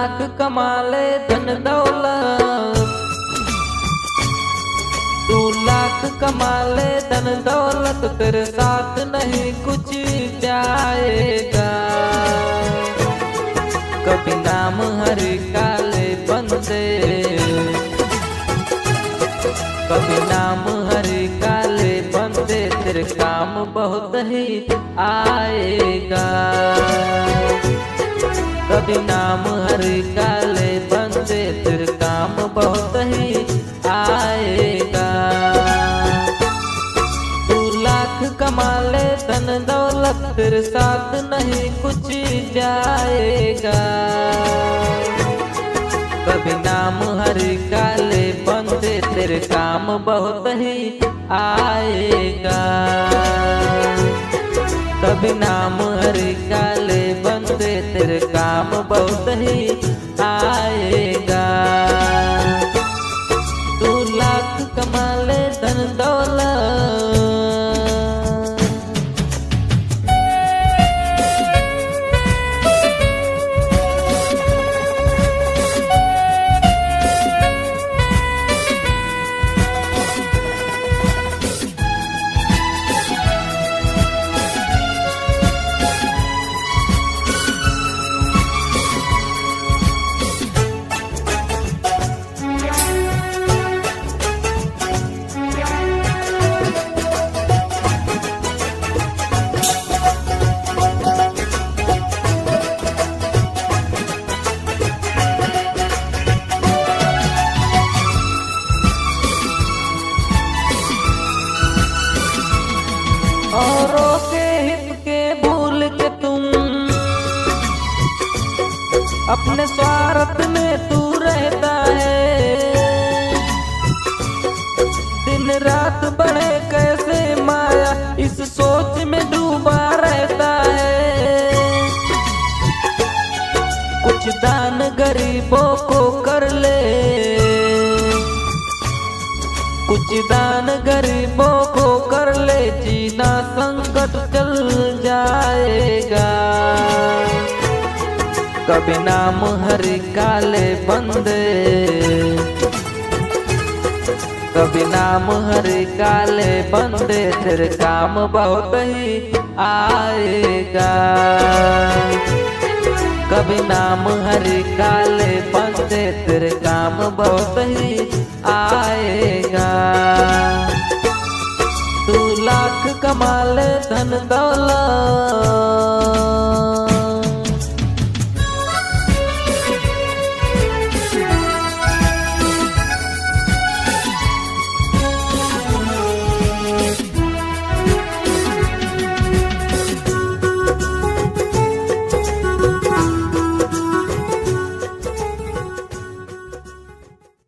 लाख कमा ले धन दौलत, 2 लाख कमा ले धन दौलत, तेरे साथ नहीं कुछ जाएगा। कभी नाम हरि का ले बंदे, कभी नाम हरि का ले बंदे, तेरे काम बहुत ही आएगा। कभी नाम हरि का ले बंदे, तेरे काम बहुत ही आएगा। 2 लाख कमा ले धन दौलत, तेरे साथ नहीं कुछ जाएगा। कभी नाम हरि का ले बंदे, तेरे काम बहुत ही आएगा। कभी नाम हरि का ले बंदे, तेरे काम बहुत ही आएगा। 2 लाख कमा ले धन दौलत। औरों के हित के भूल के तुम अपने स्वार्थ में तू रहता है। दिन रात बढ़े कैसे माया, इस सोच में डूबा रहता है। कुछ दान गरीबों को कर ले, कुछ दान गरीबों को कर ले, जीना संकट चल जाएगा। कभी नाम हरि का ले बंदे, कभी नाम हरि का ले बंदे, तेरे काम बहुत ही आएगा। कभी नाम हरि का ले बंदे, तेरे काम बहुत ही आएगा। 2 लाख कमा ले धन दौलत।